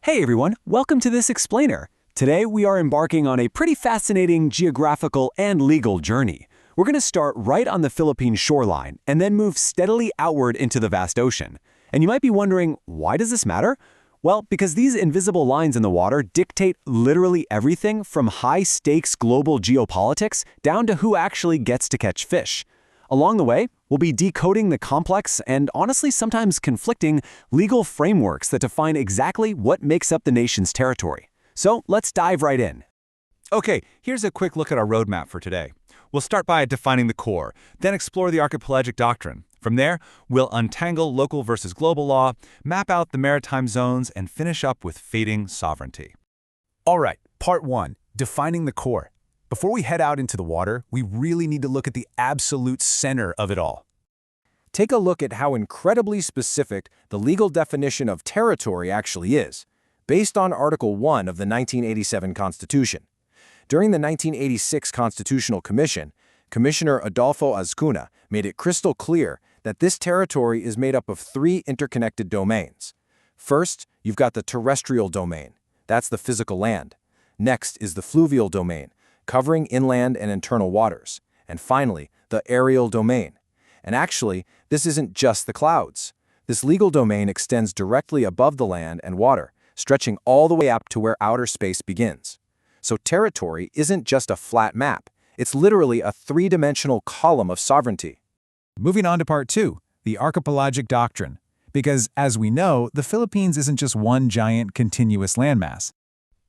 Hey everyone, welcome to this explainer. Today we are embarking on a pretty fascinating geographical and legal journey. We're going to start right on the Philippine shoreline and then move steadily outward into the vast ocean. And you might be wondering, why does this matter? Well, because these invisible lines in the water dictate literally everything from high-stakes global geopolitics down to who actually gets to catch fish. Along the way, we'll be decoding the complex and honestly sometimes conflicting legal frameworks that define exactly what makes up the nation's territory. So let's dive right in. Okay, here's a quick look at our roadmap for today. We'll start by defining the core, then explore the archipelagic doctrine. From there, we'll untangle local versus global law, map out the maritime zones, and finish up with fading sovereignty. All right, part one, defining the core. Before we head out into the water, we really need to look at the absolute center of it all. Take a look at how incredibly specific the legal definition of territory actually is, based on Article 1 of the 1987 Constitution. During the 1986 Constitutional Commission, Commissioner Adolfo Azcuna made it crystal clear that this territory is made up of three interconnected domains. First, you've got the terrestrial domain. That's the physical land. Next is the fluvial domain, covering inland and internal waters. And finally, the aerial domain. And actually, this isn't just the clouds. This legal domain extends directly above the land and water, stretching all the way up to where outer space begins. So territory isn't just a flat map. It's literally a three-dimensional column of sovereignty. Moving on to part two, the archipelagic doctrine. Because, as we know, the Philippines isn't just one giant continuous landmass.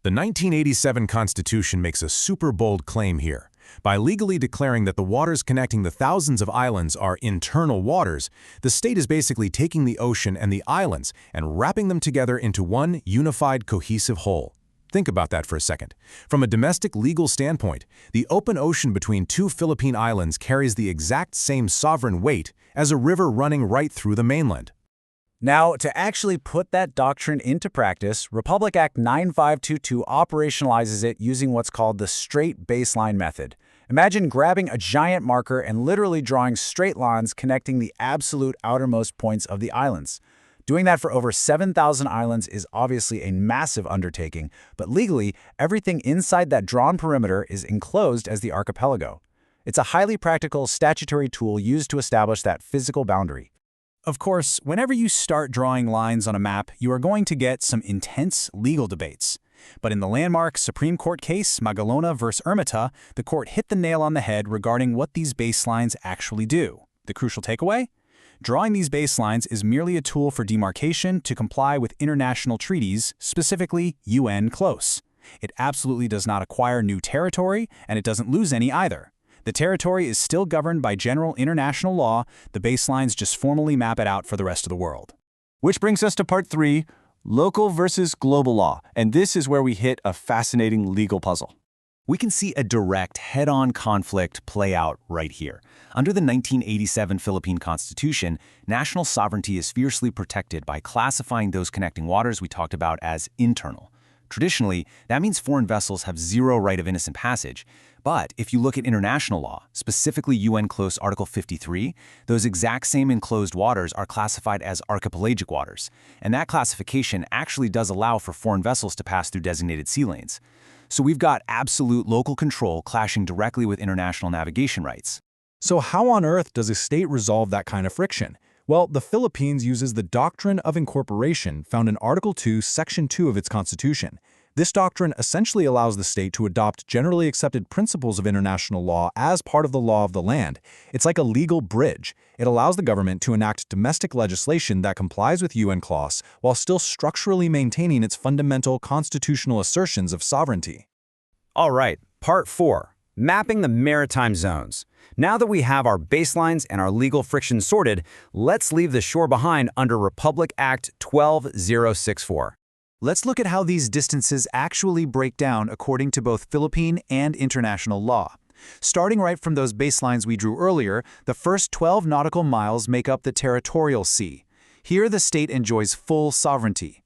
The 1987 Constitution makes a super bold claim here. By legally declaring that the waters connecting the thousands of islands are internal waters, the state is basically taking the ocean and the islands and wrapping them together into one unified, cohesive whole. Think about that for a second. From a domestic legal standpoint, the open ocean between two Philippine islands carries the exact same sovereign weight as a river running right through the mainland. Now, to actually put that doctrine into practice, Republic Act 9522 operationalizes it using what's called the straight baseline method. Imagine grabbing a giant marker and literally drawing straight lines connecting the absolute outermost points of the islands. Doing that for over 7,000 islands is obviously a massive undertaking, but legally, everything inside that drawn perimeter is enclosed as the archipelago. It's a highly practical statutory tool used to establish that physical boundary. Of course, whenever you start drawing lines on a map, you are going to get some intense legal debates. But in the landmark Supreme Court case, Magalona v. Ermita, the court hit the nail on the head regarding what these baselines actually do. The crucial takeaway? Drawing these baselines is merely a tool for demarcation to comply with international treaties, specifically UN CLOS. It absolutely does not acquire new territory, and it doesn't lose any either. The territory is still governed by general international law. The baselines just formally map it out for the rest of the world. Which brings us to part three, local versus global law. And this is where we hit a fascinating legal puzzle. We can see a direct head-on conflict play out right here. Under the 1987 Philippine Constitution, national sovereignty is fiercely protected by classifying those connecting waters we talked about as internal. Traditionally, that means foreign vessels have zero right of innocent passage. But if you look at international law, specifically UN CLOS Article 53, those exact same enclosed waters are classified as archipelagic waters. And that classification actually does allow for foreign vessels to pass through designated sea lanes. So we've got absolute local control clashing directly with international navigation rights. So how on earth does a state resolve that kind of friction? Well, the Philippines uses the doctrine of incorporation found in Article 2, Section 2 of its constitution. This doctrine essentially allows the state to adopt generally accepted principles of international law as part of the law of the land. It's like a legal bridge. It allows the government to enact domestic legislation that complies with UN CLOS while still structurally maintaining its fundamental constitutional assertions of sovereignty. All right, part four, mapping the maritime zones. Now that we have our baselines and our legal friction sorted, let's leave the shore behind under Republic Act 12064. Let's look at how these distances actually break down according to both Philippine and international law. Starting right from those baselines we drew earlier, the first 12 nautical miles make up the territorial sea. Here the state enjoys full sovereignty.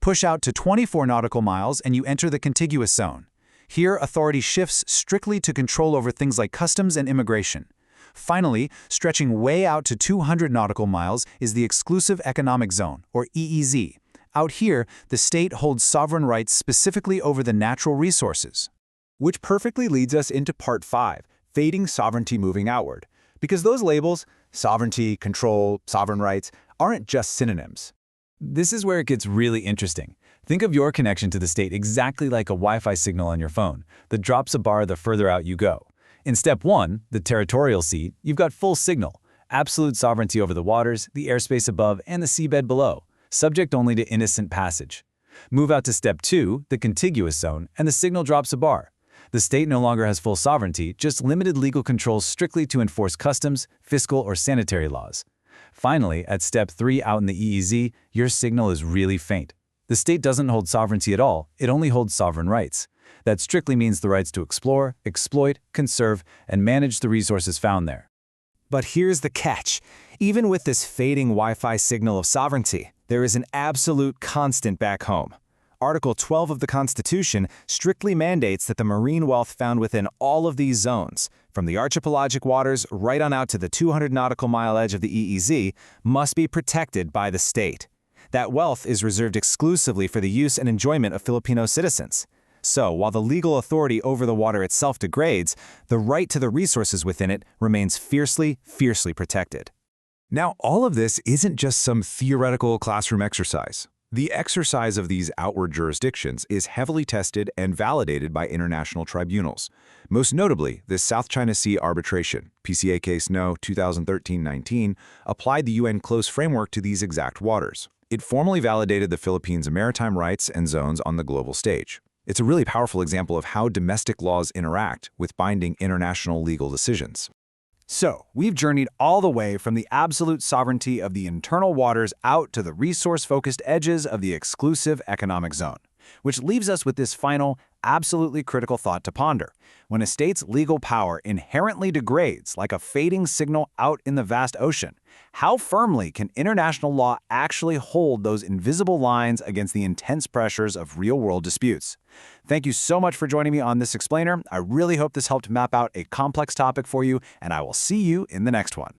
Push out to 24 nautical miles and you enter the contiguous zone. Here authority shifts strictly to control over things like customs and immigration. Finally, stretching way out to 200 nautical miles is the Exclusive Economic Zone, or EEZ. Out here, the state holds sovereign rights specifically over the natural resources. Which perfectly leads us into Part 5, fading sovereignty moving outward. Because those labels, sovereignty, control, sovereign rights, aren't just synonyms. This is where it gets really interesting. Think of your connection to the state exactly like a Wi-Fi signal on your phone that drops a bar the further out you go. In Step 1, the territorial seat, you've got full signal, absolute sovereignty over the waters, the airspace above, and the seabed below, subject only to innocent passage. Move out to Step 2, the contiguous zone, and the signal drops a bar. The state no longer has full sovereignty, just limited legal controls strictly to enforce customs, fiscal, or sanitary laws. Finally, at Step 3 out in the EEZ, your signal is really faint. The state doesn't hold sovereignty at all, it only holds sovereign rights. That strictly means the rights to explore, exploit, conserve, and manage the resources found there. But here's the catch. Even with this fading Wi-Fi signal of sovereignty, there is an absolute constant back home. Article 12 of the Constitution strictly mandates that the marine wealth found within all of these zones, from the archipelagic waters right on out to the 200 nautical mile edge of the EEZ, must be protected by the state. That wealth is reserved exclusively for the use and enjoyment of Filipino citizens. So, while the legal authority over the water itself degrades, the right to the resources within it remains fiercely, fiercely protected. Now, all of this isn't just some theoretical classroom exercise. The exercise of these outward jurisdictions is heavily tested and validated by international tribunals. Most notably, the South China Sea Arbitration, PCA Case No. 2013-19, applied the UN close framework to these exact waters. It formally validated the Philippines' maritime rights and zones on the global stage. It's a really powerful example of how domestic laws interact with binding international legal decisions. So, we've journeyed all the way from the absolute sovereignty of the internal waters out to the resource-focused edges of the exclusive economic zone, which leaves us with this final, absolutely critical thought to ponder. When a state's legal power inherently degrades like a fading signal out in the vast ocean, how firmly can international law actually hold those invisible lines against the intense pressures of real-world disputes? Thank you so much for joining me on this explainer. I really hope this helped map out a complex topic for you, and I will see you in the next one.